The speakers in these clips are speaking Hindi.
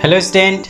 हेलो स्टूडेंट,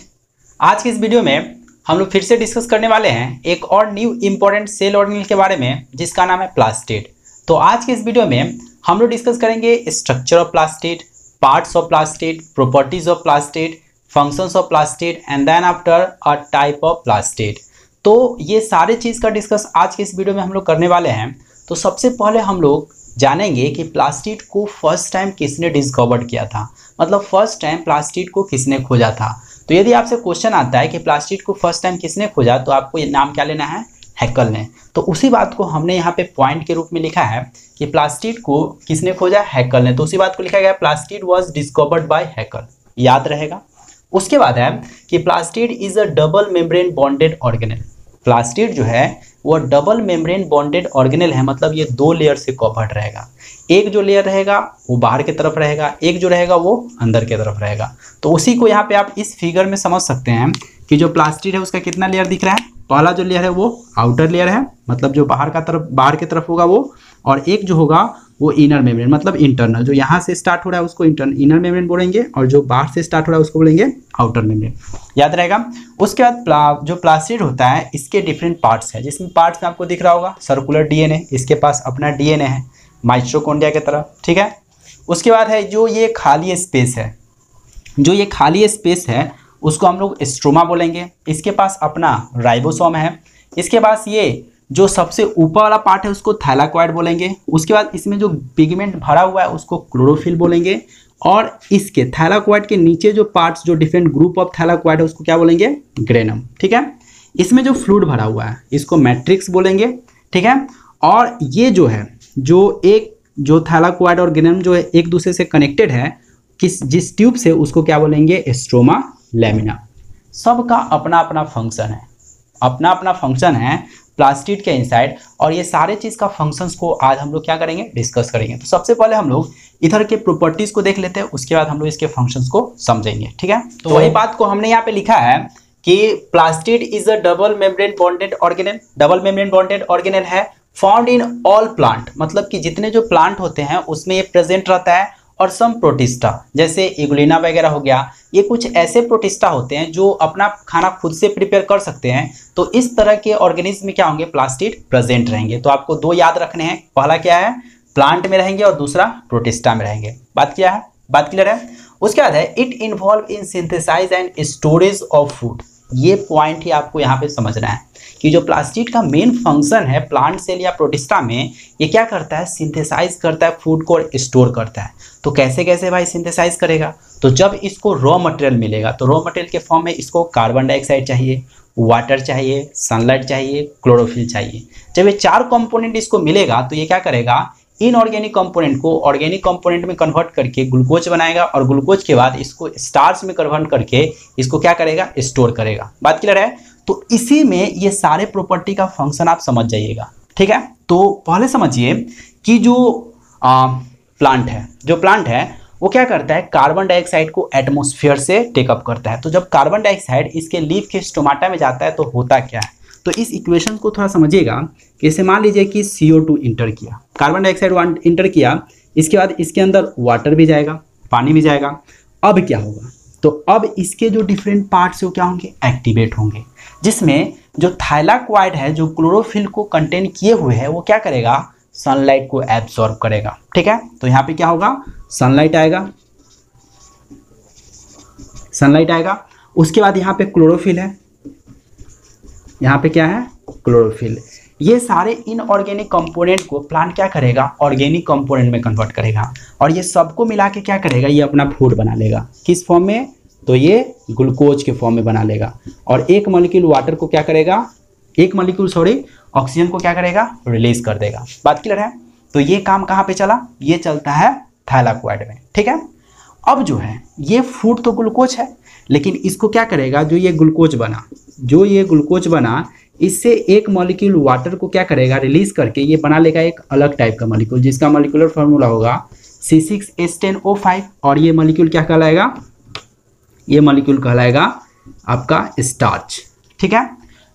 आज की इस वीडियो में हम लोग फिर से डिस्कस करने वाले हैं एक और न्यू इंपॉर्टेंट सेल ऑर्गेनेल के बारे में जिसका नाम है प्लास्टिड। तो आज के इस वीडियो में हम लोग डिस्कस करेंगे structure of plastid, parts of plastid, properties of plastid, functions of plastid and then after a type of plastid. तो ये सारे चीज़ का डिस्कस आज के इस वीडियो में हम लोग करने वाले हैं। तो सबसे पहले हम लोग जानेंगे कि प्लास्टिड को फर्स्ट टाइम किसने डिस्कवर किया था, मतलब फर्स्ट टाइम प्लास्टिड को किसने खोजा था। तो यदि आपसे क्वेश्चन आता है कि प्लास्टिड को फर्स्ट टाइम किसने खोजा, तो आपको ये नाम क्या लेना है, हैकल ने। तो उसी बात को हमने यहाँ पे पॉइंट के रूप में लिखा है कि प्लास्टिड को किसने खोजा, हैकल ने। तो उसी बात को लिखा गया प्लास्टिड वॉज डिस्कवर्ड बाय हैकल, याद रहेगा। उसके बाद है कि plastid is a double membrane bonded organelle. Plastid जो है वो डबल मेम्ब्रेन बॉन्डेड ऑर्गेनेल है, मतलब ये दो लेयर से कवर्ड रहेगा। एक जो लेयर रहेगा वो बाहर की तरफ रहेगा, एक जो रहेगा वो अंदर की तरफ रहेगा। तो उसी को यहाँ पे आप इस फिगर में समझ सकते हैं कि जो प्लास्टिड है उसका कितना लेयर दिख रहा है। पहला जो लेयर है वो आउटर लेयर है, मतलब जो बाहर की तरफ होगा वो, और एक जो होगा वो इनर मेम्ब्रेन, मतलब इंटरनल। जो यहाँ से स्टार्ट हो रहा है उसको इनर मेम्ब्रेन बोलेंगे, और जो बाहर से स्टार्ट हो रहा है उसको बोलेंगे आउटर मेम्ब्रेन, याद रहेगा। उसके बाद जो प्लास्टिड होता है इसके डिफरेंट पार्ट्स है, जिसमें पार्ट्स में आपको दिख रहा होगा सर्कुलर डीएनए, इसके पास अपना डीएनए है माइटोकॉन्ड्रिया की तरह, ठीक है। उसके बाद है जो ये खाली स्पेस है, जो ये खाली स्पेस है उसको हम लोग स्ट्रोमा बोलेंगे। इसके पास अपना राइबोसोम है। इसके पास ये जो सबसे ऊपर वाला पार्ट है उसको थैलाकोइड बोलेंगे। उसके बाद इसमें जो पिगमेंट भरा हुआ है उसको क्लोरोफिल बोलेंगे, और इसके थैलाकोइड के नीचे जो पार्ट्स, जो डिफरेंट ग्रुप ऑफ थैलाकोइड है उसको क्या बोलेंगे, ग्रेनम, ठीक है। इसमें जो फ्लूइड भरा हुआ है इसको मैट्रिक्स बोलेंगे, ठीक है। और ये जो है जो थैलाकोइड और ग्रेनम जो है एक दूसरे से कनेक्टेड है जिस ट्यूब से, उसको क्या बोलेंगे, स्ट्रोमा लैमिना। सबका अपना अपना फंक्शन है, अपना अपना फंक्शन है प्लास्टिड के इनसाइड, और ये सारे चीज़ का फंक्शंस को आज हम लोग क्या करेंगे, डिस्कस करेंगे। तो सबसे पहले हम लोग इधर के प्रॉपर्टीज को देख लेते हैं, उसके बाद हम लोग इसके फंक्शंस को समझेंगे, ठीक है। तो वही बात को हमने यहाँ पे लिखा है कि plastid is a double membrane bonded organelle. Double membrane bonded organelle है, फाउंड इन ऑल प्लांट, मतलब कि जितने जो प्लांट होते हैं उसमें ये प्रेजेंट रहता है। और सम प्रोटिस्टा जैसे इगुलिना वगैरह हो गया, ये कुछ ऐसे प्रोटिस्टा होते हैं जो अपना खाना खुद से प्रिपेयर कर सकते हैं। तो इस तरह के ऑर्गेनिज्म में क्या होंगे, प्लास्टिड प्रेजेंट रहेंगे। तो आपको दो याद रखने हैं, पहला क्या है, प्लांट में रहेंगे, और दूसरा प्रोटिस्टा में रहेंगे। बात क्या है, बात क्लियर है। उसके बाद है it involve in synthesize and storage of food. ये पॉइंट ही आपको यहाँ पे समझना है कि जो प्लास्टिड का मेन फंक्शन है प्लांट सेल या प्रोटिस्टा में, ये क्या करता है, सिंथेसाइज करता है फूड को और स्टोर करता है। तो कैसे कैसे भाई सिंथेसाइज करेगा, तो जब इसको रॉ मटेरियल मिलेगा तो रॉ मटेरियल के फॉर्म में इसको कार्बन डाइऑक्साइड चाहिए, वाटर चाहिए, सनलाइट चाहिए, क्लोरोफिल चाहिए। जब ये चार कंपोनेंट इसको मिलेगा तो ये क्या करेगा, इनऑर्गेनिक कंपोनेंट को ऑर्गेनिक कंपोनेंट में कन्वर्ट करके ग्लूकोज बनाएगा, और ग्लूकोज के बाद इसको स्टार्च में कन्वर्ट करके इसको क्या करेगा, स्टोर करेगा। बात क्लियर है। तो इसी में ये सारे प्रॉपर्टी का फंक्शन आप समझ जाइएगा, ठीक है। तो पहले समझिए कि जो प्लांट है वो क्या करता है, कार्बन डाइऑक्साइड को एटमॉस्फेयर से टेकअप करता है। तो जब कार्बन डाइऑक्साइड इसके लीफ के स्टोमाटा में जाता है तो होता क्या है, तो इस इक्वेशन को थोड़ा समझिएगा। जैसे मान लीजिए कि CO2 इंटर किया, कार्बन डाइऑक्साइड इंटर किया, इसके बाद इसके अंदर वाटर भी जाएगा, पानी भी जाएगा। अब क्या होगा, तो अब इसके जो डिफरेंट पार्ट्स हैं वो क्या होंगे, एक्टिवेट होंगे, जिसमें जो थाइलाकोइड है जो क्लोरोफिल को कंटेन किए हुए है वो क्या करेगा, सनलाइट को एब्सॉर्ब करेगा, ठीक है। तो यहाँ पे क्या होगा, सनलाइट आएगा। उसके बाद यहाँ पे क्लोरोफिल है, यहाँ पे क्या है, क्लोरोफिल। ये सारे इनऑर्गेनिक कंपोनेंट को प्लांट क्या करेगा, ऑर्गेनिक कंपोनेंट में कन्वर्ट करेगा, और ये सबको मिला के क्या करेगा, ये अपना फूड बना लेगा। किस फॉर्म में, तो ये ग्लूकोज के फॉर्म में बना लेगा। और एक मॉलिक्यूल वाटर को क्या करेगा, ऑक्सीजन को क्या करेगा, रिलीज कर देगा। बात क्लियर है। तो ये काम कहाँ पे चला, ये चलता है थैलाकोइड में, ठीक है। अब जो है ये फूड तो ग्लूकोज है, लेकिन इसको क्या करेगा, जो ये ग्लूकोज बना इससे एक मॉलिक्यूल वाटर को क्या करेगा, रिलीज करके ये बना लेगा एक अलग टाइप का मॉलिक्यूल, जिसका मॉलिक्यूलर फार्मूला होगा C6H10O5। और ये मॉलिक्यूल क्या कहलाएगा, ये मॉलिक्यूल कहलाएगा आपका स्टार्च, ठीक है।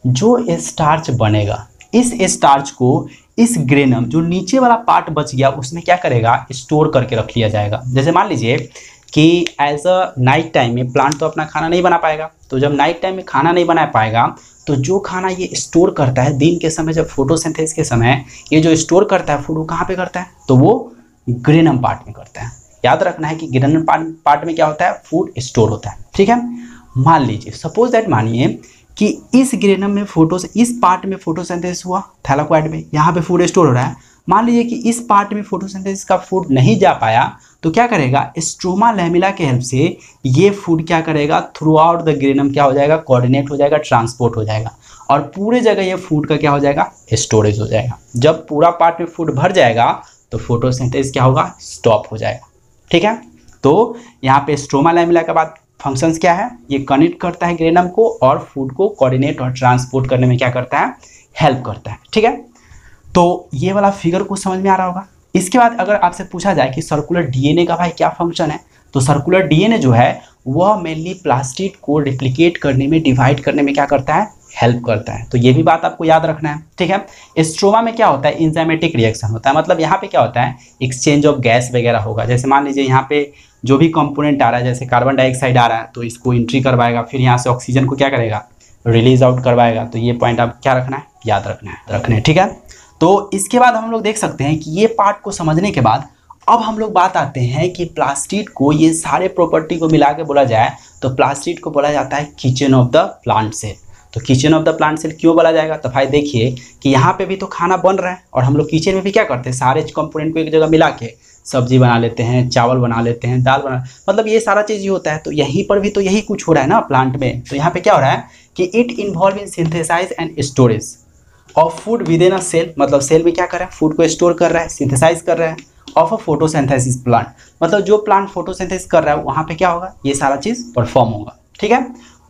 जो स्टार्च बनेगा, इस स्टार्च को इस ग्रेनम जो नीचे वाला पार्ट बच गया उसमें क्या करेगा, स्टोर करके रख लिया जाएगा। जैसे मान लीजिए कि एज अ नाइट टाइम में प्लांट तो अपना खाना नहीं बना पाएगा, तो जब नाइट टाइम में खाना नहीं बना पाएगा तो जो खाना ये स्टोर करता है दिन के समय, जब फोटोसिंथेसिस के समय ये जो स्टोर करता है फूड, वो कहाँ पे करता है, तो वो ग्रेनम पार्ट में करता है। याद रखना है कि ग्रेनम पार्ट में क्या होता है, फूड स्टोर होता है। ठीक है, मान लीजिए सपोज दैट, मानिए कि इस ग्रेनम में इस पार्ट में फोटोसिंथेसिस हुआ थैलाकोइड में, यहाँ पे फूड स्टोर हो रहा है। मान लीजिए कि इस पार्ट में फोटोसिंथेसिस का फूड नहीं जा पाया, तो क्या करेगा, स्ट्रोमा लैमेला के हेल्प से ये फूड क्या करेगा, थ्रू आउट द ग्रेनम क्या हो जाएगा, कोऑर्डिनेट हो जाएगा, ट्रांसपोर्ट हो जाएगा, और पूरे जगह ये फूड का क्या हो जाएगा, स्टोरेज हो जाएगा। जब पूरा पार्ट में फूड भर जाएगा तो फोटोसिंथेसिस क्या होगा, स्टॉप हो जाएगा। ठीक है, तो यहाँ पे स्ट्रोमा लैमेला के बाद फंक्शंस क्या है, ये कनेक्ट करता है ग्रेनम को और फूड को कोऑर्डिनेट और ट्रांसपोर्ट करने में क्या करता है, हेल्प करता है। ठीक है, तो ये वाला फिगर को समझ में आ रहा होगा। इसके बाद अगर आपसे पूछा जाए कि सर्कुलर डीएनए का भाई क्या फंक्शन है, तो सर्कुलर डीएनए जो है वह मेनली प्लास्टिड को रिप्लिकेट करने में, डिवाइड करने में क्या करता है, हेल्प करता है। तो ये भी बात आपको याद रखना है। ठीक है, स्ट्रोमा में क्या होता है, इंजाइमेटिक रिएक्शन होता है, मतलब यहाँ पे क्या होता है, एक्सचेंज ऑफ गैस वगैरह होगा। जैसे मान लीजिए यहाँ पे जो भी कंपोनेंट आ रहा है, जैसे कार्बन डाइऑक्साइड आ रहा है तो इसको एंट्री करवाएगा, फिर यहाँ से ऑक्सीजन को क्या करेगा, रिलीज आउट करवाएगा। तो ये पॉइंट आप क्या रखना है, याद रखना है। ठीक है, तो इसके बाद हम लोग देख सकते हैं कि ये पार्ट को समझने के बाद अब हम लोग बात आते हैं कि प्लास्टिड को, ये सारे प्रॉपर्टी को मिला के बोला जाए तो प्लास्टिड को बोला जाता है kitchen of the plant cell. तो kitchen of the plant cell क्यों बोला जाएगा, तो भाई देखिए कि यहाँ पे भी तो खाना बन रहा है और हम लोग किचन में भी क्या करते हैं, सारे कंपोनेंट को एक जगह मिला के सब्जी बना लेते हैं, चावल बना लेते हैं, दाल बना, मतलब ये सारा चीज़ ही होता है। तो यहीं पर भी तो यही कुछ हो रहा है ना प्लांट में। तो यहाँ पे क्या हो रहा है कि it involve in synthesize and storage of food with in a cell, मतलब सेल में क्या कर रहा है, फूड को स्टोर कर रहा है, सिंथेसाइज कर रहा है, ऑफ अ फोटोसिंथेसिस प्लांट, मतलब जो प्लांट फोटोसिंथेसिस कर रहा है वहाँ पे क्या होगा, ये सारा चीज़ परफॉर्म होगा। ठीक है,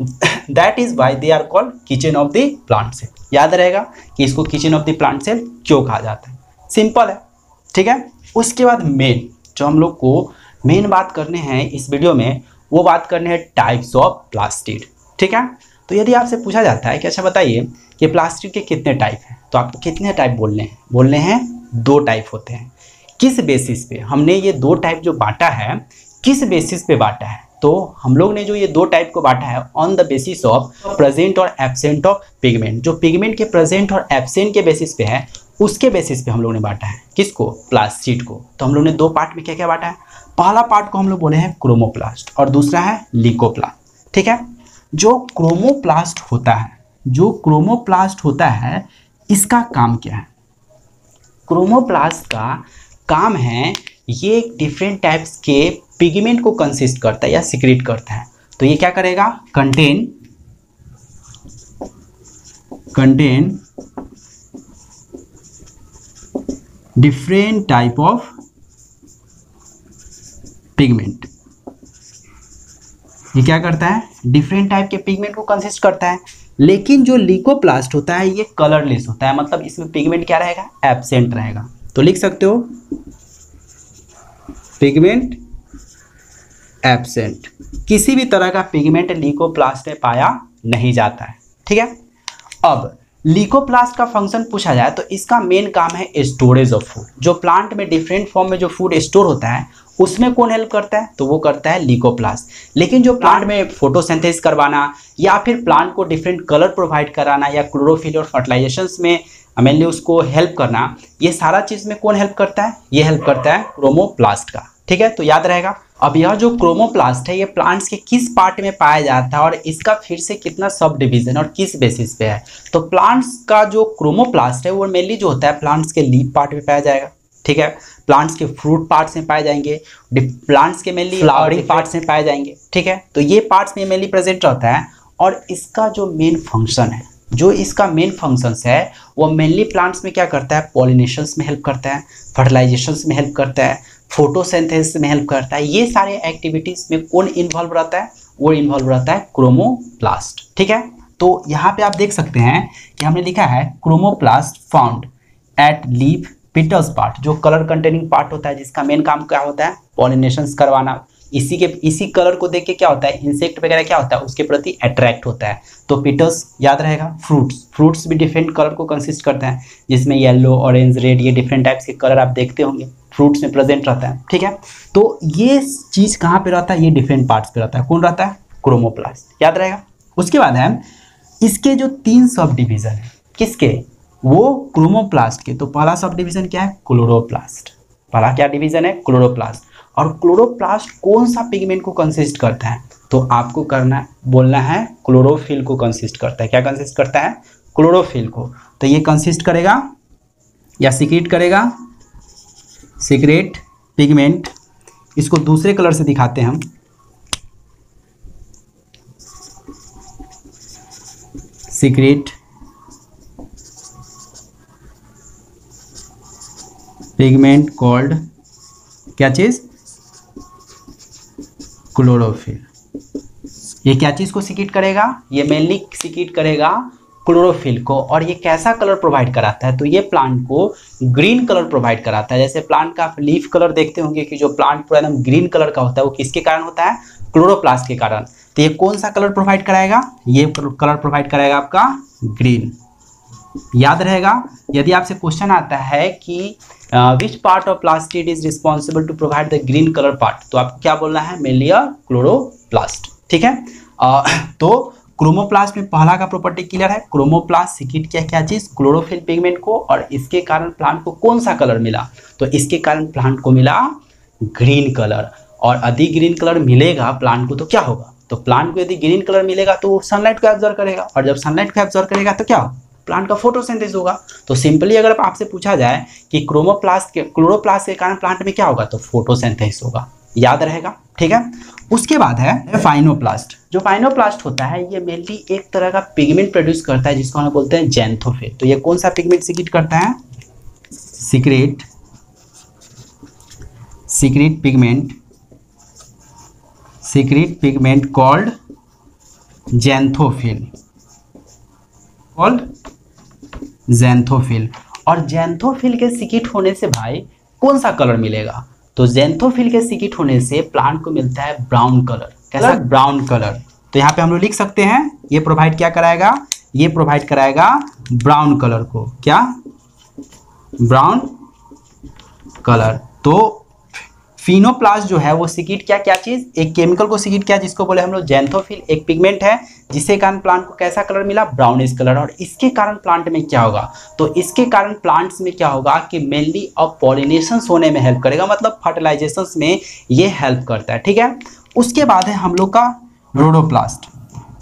that is why they are called kitchen of the plant cell. याद रहेगा कि इसको kitchen of the plant cell क्यों कहा जाता है, सिंपल है। ठीक है, उसके बाद मेन जो हम लोग को मेन बात करने हैं इस वीडियो में, वो बात करने हैं टाइप्स ऑफ प्लास्टिड। ठीक है, तो यदि आपसे पूछा जाता है कि अच्छा बताइए कि प्लास्टिड के कितने टाइप हैं, तो आपको कितने टाइप बोलने हैं 2 टाइप होते हैं। किस बेसिस पे हमने ये 2 टाइप जो बांटा है, किस बेसिस पे बांटा है, तो हम लोग ने जो ये 2 टाइप को बांटा है on the basis of present और एब्सेंट ऑफ पिगमेंट। जो पिगमेंट के प्रेजेंट और एब्सेंट के बेसिस पे है, उसके बेसिस पे हम लोग ने बांटा है किसको, प्लास्टिड को। तो हम लोग ने 2 पार्ट में क्या क्या बांटा है, पहला पार्ट को हम लोग बोले हैं क्रोमोप्लास्ट और दूसरा है लिकोप्लास्ट। ठीक है, जो क्रोमोप्लास्ट होता है इसका काम क्या है, क्रोमोप्लास्ट का काम है ये डिफरेंट टाइप्स के पिगमेंट को कंसिस्ट करता है या सिक्रीट करता है। तो ये क्या करेगा, contain different type of pigment. ये क्या करता है, डिफरेंट टाइप के पिगमेंट को कंसिस्ट करता है। लेकिन जो लिकोप्लास्ट होता है ये कलरलेस होता है, मतलब इसमें पिगमेंट क्या रहेगा, एब्सेंट रहेगा। तो लिख सकते हो पिगमेंट एब्सेंट, किसी भी तरह का पिगमेंट लिकोप्लास्ट में पाया नहीं जाता है। ठीक है, अब लिकोप्लास्ट का फंक्शन पूछा जाए तो इसका मेन काम है स्टोरेज ऑफ फूड। जो प्लांट में डिफरेंट फॉर्म में जो फूड स्टोर होता है उसमें कौन हेल्प करता है, तो वो करता है लिकोप्लास्ट। लेकिन जो प्लांट में फोटोसिंथेसिस करवाना या फिर प्लांट को डिफरेंट कलर प्रोवाइड कराना या क्लोरोफिल और फर्टिलाइजेशंस में मेनली उसको हेल्प करना, ये सारा चीज़ में कौन हेल्प करता है, ये हेल्प करता है क्रोमोप्लास्ट का। ठीक है, तो याद रहेगा। अब यह जो क्रोमोप्लास्ट है ये प्लांट्स के किस पार्ट में पाया जाता है और इसका फिर से कितना सब डिवीजन और किस बेसिस पे है, तो प्लांट्स का जो क्रोमोप्लास्ट है वो मेनली जो होता है प्लांट्स के लीफ पार्ट में पाया जाएगा। ठीक है, प्लांट्स के फ्रूट पार्ट्स में पाए जाएंगे, प्लांट्स के मेनली फ्लावरिंग पार्ट्स में पाए जाएंगे। ठीक है, तो ये पार्ट्स में मेनली प्रेजेंट रहता है। और इसका जो मेन फंक्शन है, जो इसका मेन फंक्शंस है वो मेनली प्लांट्स में क्या करता है, पॉलिनेशंस में हेल्प करता है, फर्टिलाइजेशंस में हेल्प करता है, फोटोसिंथेसिस में हेल्प करता है। ये सारे एक्टिविटीज में कौन इन्वॉल्व रहता है, वो इन्वॉल्व रहता है क्रोमोप्लास्ट। ठीक है, तो यहाँ पे आप देख सकते हैं कि हमने लिखा है chromoplast found at leaf petals part, जो कलर कंटेनिंग पार्ट होता है जिसका मेन काम क्या होता है, पॉलिनेशंस करवाना। इसी कलर को देख के क्या होता है, इंसेक्ट वगैरह क्या होता है उसके प्रति अट्रैक्ट होता है। तो पिटल्स याद रहेगा, फ्रूट्स भी डिफरेंट कलर को कंसिस्ट करते हैं जिसमें येलो, ऑरेंज, रेड, ये डिफरेंट टाइप्स के कलर आप देखते होंगे। फ्रूट्स में प्रेजेंट रहता है, ठीक है। तो ये चीज़ कहाँ पे रहता है, ये डिफरेंट पार्ट्स पे रहता है। कौन रहता है, क्रोमोप्लास्ट, याद रहेगा। उसके बाद है इसके जो 3 सब डिवीजन है, किसके, वो क्रोमोप्लास्ट के। तो पहला सब डिवीजन क्या है, क्लोरोप्लास्ट। पहला क्या डिवीजन है, क्लोरोप्लास्ट। और क्लोरोप्लास्ट कौन सा पिगमेंट को कंसिस्ट करता है, तो आपको करना बोलना है क्लोरोफिल को कंसिस्ट करता है। क्या कंसिस्ट करता है, क्लोरोफिल को। तो ये कंसिस्ट करेगा या सीक्रेट करेगा, सीक्रेट पिगमेंट। इसको दूसरे कलर से दिखाते हैं हम, सीक्रेट पिगमेंट कॉल्ड क्या चीज, क्लोरोफिल। ये क्या चीज को सीक्रेट करेगा, ये मेनली सीक्रेट करेगा क्लोरोफिल को। और ये कैसा कलर प्रोवाइड कराता है, तो ये प्लांट को ग्रीन कलर प्रोवाइड कराता है। जैसे प्लांट का आप लीफ कलर देखते होंगे कि जो प्लांट पूरा एकदम ग्रीन कलर का होता है, वो किसके कारण होता है, क्लोरोप्लास्ट के कारण। तो ये कौन सा कलर प्रोवाइड कराएगा, ये कलर प्रोवाइड कराएगा आपका ग्रीन। याद रहेगा। यदि आपसे क्वेश्चन आता है कि which part of plastid is responsible to provide the green colour part, तो आपको क्या बोलना है, मेनली क्लोरोप्लास्ट, ठीक है। तो क्रोमोप्लास्ट में पहला का प्रॉपर्टी क्लियर है, क्रोमोप्लास्ट सीक्रेट किया क्या चीज, क्लोरोफिल पिगमेंट को। और इसके कारण प्लांट को कौन सा कलर मिला, तो इसके कारण प्लांट को मिला ग्रीन कलर। और अधिक ग्रीन कलर मिलेगा प्लांट को तो क्या होगा, तो प्लांट को यदि ग्रीन कलर मिलेगा तो वो सनलाइट को एब्जॉर्ब करेगा। और जब सनलाइट को एब्जॉर्ब करेगा तो क्या होगा, प्लांट का फोटोसिंथेसिस होगा। तो सिंपली अगर आपसे पूछा जाए कि क्लोरोप्लास्ट के कारण प्लांट में क्या होगा, तो फोटोसिंथेसिस होगा। याद रहेगा, ठीक है। उसके बाद है फाइनोप्लास्ट। जो फाइनोप्लास्ट होता है ये मेनली एक तरह का पिगमेंट प्रोड्यूस करता है जिसको हम बोलते हैं ज़ैंथोफिल। तो ये कौन सा पिगमेंट सीक्रेट करता है, सीक्रेट पिगमेंट कॉल्ड ज़ैंथोफिल, और ज़ैंथोफिल के सीक्रेट होने से भाई कौन सा कलर मिलेगा, तो ज़ैंथोफिल के सीक्रेट होने से प्लांट को मिलता है ब्राउन कलर। कैसा, ब्राउन कलर। तो यहाँ पे हम लोग लिख सकते हैं ये प्रोवाइड क्या कराएगा, ये प्रोवाइड कराएगा ब्राउन कलर को। क्या, ब्राउन कलर। तो फिनोप्लास्ट जो है वो सीक्रेट क्या चीज, एक केमिकल को सीक्रेट किया जिसको बोले हम लोग ज़ैंथोफिल। एक पिगमेंट है जिसके कारण प्लांट को कैसा कलर मिला, ब्राउनिश कलर। और इसके कारण प्लांट में क्या होगा, तो इसके कारण प्लांट्स में क्या होगा कि मेनली अब पॉलिनेशन होने में हेल्प करेगा, मतलब फर्टिलाइजेशन में ये हेल्प करता है, ठीक है। उसके बाद है हम लोग का रोडोप्लास्ट।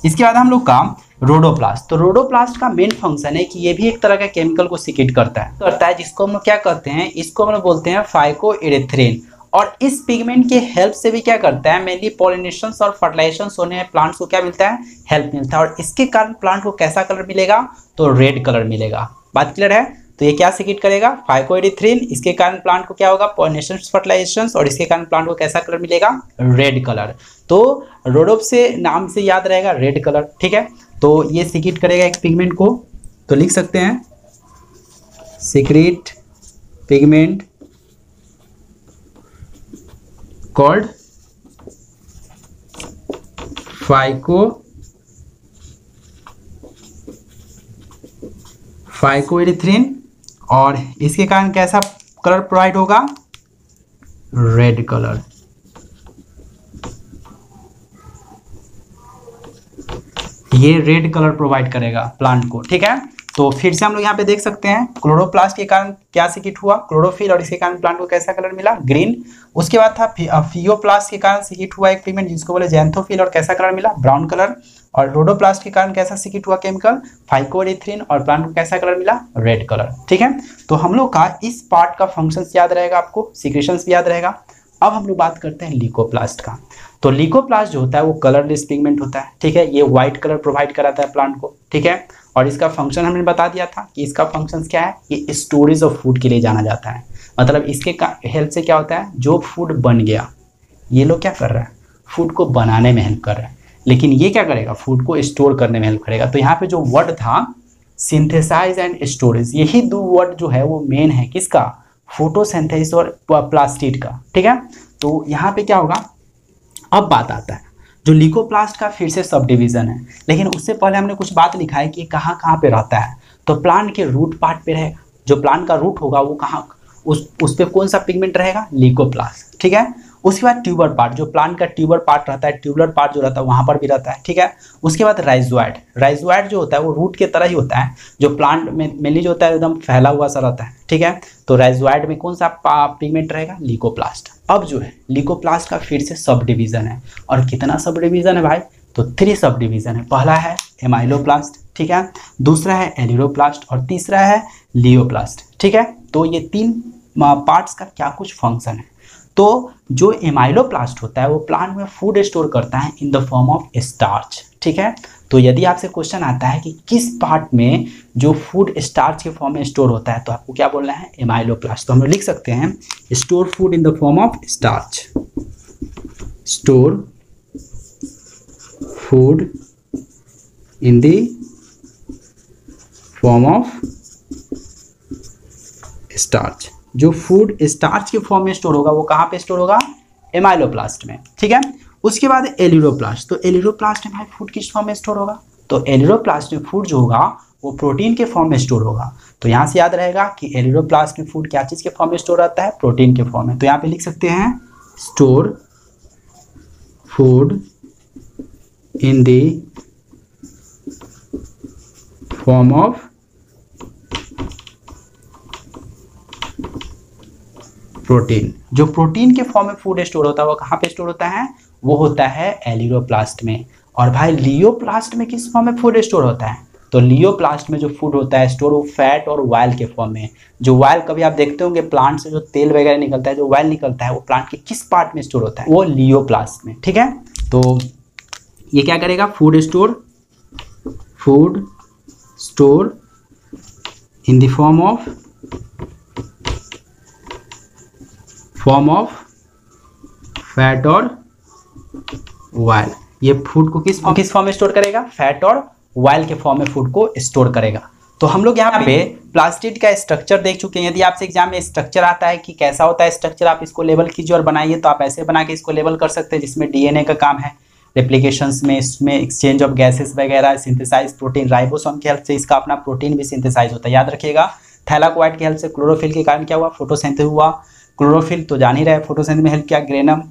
इसके बाद हम लोग का रोडोप्लास्ट। तो रोडोप्लास्ट का मेन फंक्शन है कि ये भी एक तरह का केमिकल को सीक्रेट करता है जिसको हम लोग क्या कहते हैं, इसको हम लोग बोलते हैं फाइकोइरेथ्रिन। और इस पिगमेंट के हेल्प से भी क्या करता है, मेनली पॉलिनेशन और फर्टिलाइजेशन होने में प्लांट्स को क्या मिलता है, हेल्प मिलता है। और इसके कारण प्लांट को कैसा कलर मिलेगा, तो रेड कलर मिलेगा। बात क्लियर है। तो ये क्या सीक्रेट करेगा, फाइकोइरेथ्रिन। इसके कारण प्लांट को क्या होगा, पॉलिनेशन फर्टिलाइजेशन, और इसके कारण प्लांट को कैसा कलर मिलेगा, रेड कलर। तो रोडोप से नाम से याद रहेगा रेड कलर, ठीक है। तो ये सीक्रेट करेगा एक पिगमेंट को, तो लिख सकते हैं सीक्रेट पिगमेंट कॉल्ड फाइकोइरेथ्रिन। और इसके कारण कैसा कलर प्रोवाइड होगा, रेड कलर। ये रेड कलर प्रोवाइड करेगा प्लांट को, ठीक है। तो फिर से हम लोग यहाँ पे देख सकते हैं क्लोरोप्लास्ट के कारण क्या सीक्रेट हुआ, क्लोरोफिल। और इसके कारण प्लांट को कैसा कलर मिला, ग्रीन। उसके बाद था फियोप्लास्ट के कारण सीक्रेट हुआ एक पिगमेंट जिसको बोले ज़ैंथोफिल, और कैसा कलर मिला, ब्राउन कलर। और रोडोप्लास्ट के कारण कैसा सीक्रेट हुआ केमिकल, फाइकोइरेथ्रिन, और प्लांट को कैसा कलर मिला, रेड कलर, ठीक है। तो हम लोग का इस पार्ट का फंक्शंस याद रहेगा, आपको सीक्रेशंस भी याद रहेगा। अब हम लोग बात करते हैं लीकोप्लास्ट का। तो लीकोप्लास्ट जो होता है वो कलरलेस पिगमेंट होता है, ठीक है। ये व्हाइट कलर प्रोवाइड कराता है प्लांट को, ठीक है। और इसका फंक्शन हमने बता दिया था कि इसका फंक्शन क्या है, ये स्टोरेज ऑफ फूड के लिए जाना जाता है। मतलब इसके हेल्प से क्या होता है, जो फूड बन गया ये लोग क्या कर रहा है, फूड को बनाने में हेल्प कर रहा है, लेकिन ये क्या करेगा, फूड को स्टोर करने में हेल्प करेगा। तो यहाँ पे जो वर्ड था सिंथेसाइज एंड स्टोरेज, यही दो वर्ड जो है वो मेन है किसका, फोटोसिंथेसिस और प्लास्टिड का, ठीक है। तो यहाँ पे क्या होगा, अब बात आता है जो लीकोप्लास्ट का फिर से सब डिवीजन है, लेकिन उससे पहले हमने कुछ बात लिखा है कि कहाँ पे रहता है। तो प्लांट के रूट पार्ट पे रहेगा, जो प्लांट का रूट होगा वो कहाँ, उस पे कौन सा पिगमेंट रहेगा, ल्यूकोप्लास्ट, ठीक है। उसके बाद ट्यूबर पार्ट, जो प्लांट का ट्यूबर पार्ट रहता है, ट्यूबुलर पार्ट जो रहता है वहाँ पर भी रहता है, ठीक है। उसके बाद राइजोइड, राइजोइड जो होता है वो रूट के तरह ही होता है, जो प्लांट में मेनली जो होता है एकदम फैला हुआ सा रहता है, ठीक है। तो राइजोइड में कौन सा पिगमेंट रहेगा, ल्यूकोप्लास्ट। अब जो है ल्यूकोप्लास्ट का फिर से सब डिवीजन है, और कितना सब डिवीजन है भाई, तो 3 सब डिवीजन है। पहला है एमाइलोप्लास्ट, ठीक है, दूसरा है एलिरोप्लास्ट और तीसरा है लियोप्लास्ट, ठीक है। तो ये 3 पार्ट्स का क्या कुछ फंक्शन है। तो जो एमाइलोप्लास्ट होता है वो प्लांट में फूड स्टोर करता है in the form of starch, ठीक है। तो यदि आपसे क्वेश्चन आता है कि किस पार्ट में जो फूड स्टार्च के फॉर्म में स्टोर होता है, तो आपको क्या बोलना है, एमाइलोप्लास्ट। तो हम लोग लिख सकते हैं store food in the form of starch, store food in the form of starch. जो फूड स्टार्च के फॉर्म में स्टोर होगा वो कहाँ पे स्टोर होगा, एमाइलोप्लास्ट में, ठीक है। उसके बाद एलिरोप्लास्ट, तो एलिरोप्लास्ट में भाई फूड किस फॉर्म में स्टोर होगा, तो एलिरोप्लास्ट में फूड जो होगा वो प्रोटीन के फॉर्म में स्टोर होगा। तो यहाँ से याद रहेगा कि एलिरोप्लास्ट में फूड क्या चीज़ के फॉर्म में स्टोर रहता है, प्रोटीन के फॉर्म में। तो यहाँ पे लिख सकते हैं store food in the form of protein. जो प्रोटीन के फॉर्म में फूड स्टोर होता है वो कहाँ पे स्टोर होता है, वो होता है एलिरोप्लास्ट में। और भाई लियोप्लास्ट में किस फॉर्म में फूड स्टोर होता है, तो लियोप्लास्ट में जो फूड होता है स्टोर वो फैट और वायल के फॉर्म में। जो वायल कभी आप देखते होंगे प्लांट से जो तेल वगैरह निकलता है, जो वायल निकलता है वो प्लांट के किस पार्ट में स्टोर होता है, वो लियोप्लास्ट में, ठीक है। तो ये क्या करेगा, food store in the form of fat और वायल। ये फूड को किस फॉर्म में स्टोर करेगा, फैट और वायल के फॉर्म में फूड को स्टोर करेगा। तो हम लोग यहाँ पे प्लास्टिड का स्ट्रक्चर देख चुके हैं। यदि आपसे एग्जाम में स्ट्रक्चर आता है कि कैसा होता है स्ट्रक्चर, आप इसको लेबल कीजिए और बनाइए, तो आप ऐसे बना के इसको लेबल कर सकते हैं, जिसमें डीएनए का काम है, रेप्लिकेशंस में इसमें एक्सचेंज ऑफ गैसेस वगैरह, सिंथेसाइज प्रोटीन, राइबोसोम की हेल्प से इसका अपना प्रोटीन भी सिंथेसाइज होता है, याद रखिएगा। थैलाकोइड की हेल्प से क्लोरोफिल के कारण क्या हुआ, फोटोसिंथेसिस हुआ। क्लोरोफिल तो जान ही रहे, फोटोसिंथेसिस में हेल्प किया, ग्रेनम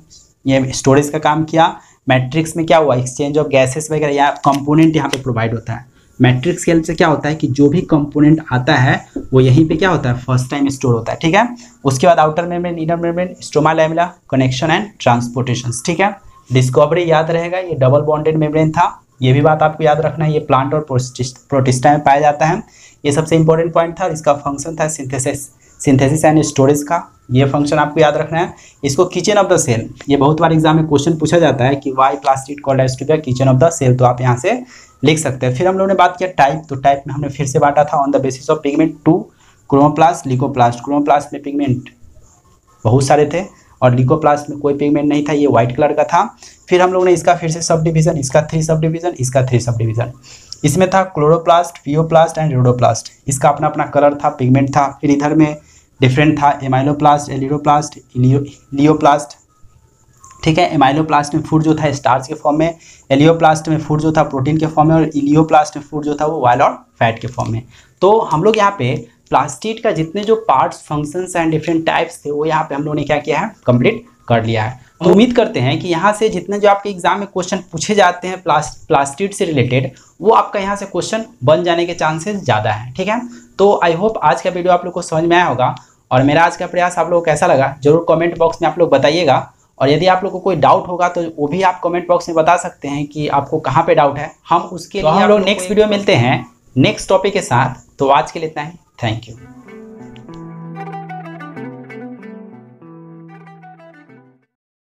ये स्टोरेज का काम किया। मैट्रिक्स में क्या हुआ, एक्सचेंज ऑफ गैसेस वगैरह या कंपोनेंट यहाँ पे प्रोवाइड होता है। मैट्रिक्स की हेल्प से क्या होता है कि जो भी कंपोनेंट आता है वो यहीं पे क्या होता है, फर्स्ट टाइम स्टोर होता है, ठीक है। उसके बाद outer membrane, inner membrane, stroma lamella, connection and transportation, ठीक है। डिस्कवरी याद रहेगा, ये डबल बॉन्डेड मेम्ब्रेन था, ये भी बात आपको याद रखना है। ये प्लांट और प्रोटिस्टा में पाया जाता है, ये सबसे इंपॉर्टेंट पॉइंट था। इसका फंक्शन था सिंथेसिस एंड स्टोरेज का, ये फंक्शन आपको याद रखना है। इसको किचन ऑफ द सेल, ये बहुत बार एग्जाम में क्वेश्चन पूछा जाता है कि why plastid called as to be kitchen of the cell, तो आप यहाँ से लिख सकते हैं। फिर हम लोगों ने बात किया टाइप, तो टाइप में हमने फिर से बांटा था on the basis of pigment 2, chromoplast, leucoplast. Chromoplast में पिगमेंट बहुत सारे थे और लिकोप्लास्ट में कोई पिगमेंट नहीं था, ये व्हाइट कलर का था। फिर हम लोगों ने इसका फिर से सब डिवीजन, इसका 3 सब डिवीजन, इसका 3 सब डिवीजन। इसमें था क्लोरोप्लास्ट, पियोप्लास्ट एंड रोडोप्लास्ट, इसका अपना अपना कलर था, पिगमेंट था। फिर इधर में डिफरेंट था एमाइलोप्लास्ट, एलिरोप्लास्ट, लियोप्लास्ट, ठीक है। एमाइलोप्लास्ट में फूड जो था स्टार्च के फॉर्म में, एलियोप्लास्ट में फूड जो था प्रोटीन के फॉर्म में, और लियोप्लास्ट में फूड जो था वो वायल और फैट के फॉर्म में। तो हम लोग यहाँ पे प्लास्टिड का जितने जो parts, functions and different types थे वो यहाँ पे हम लोगों ने क्या किया है, कंप्लीट कर लिया है। तो उम्मीद करते हैं कि यहाँ से जितने जो आपके एग्जाम में क्वेश्चन पूछे जाते हैं प्लास्टिड से रिलेटेड, वो आपका यहाँ से क्वेश्चन बन जाने के चांसेस ज़्यादा हैं, ठीक है। तो आई होप आज का वीडियो आप लोग को समझ में आया होगा, और मेरा आज का प्रयास आप लोगों को कैसा लगा जरूर कमेंट बॉक्स में आप लोग बताइएगा। और यदि आप लोग को कोई डाउट होगा तो वो भी आप कमेंट बॉक्स में बता सकते हैं कि आपको कहाँ पे डाउट है, हम उसके लिए हम लोग नेक्स्ट वीडियो मिलते हैं नेक्स्ट टॉपिक के साथ। तो आज के लिए इतना ही, थैंक यू।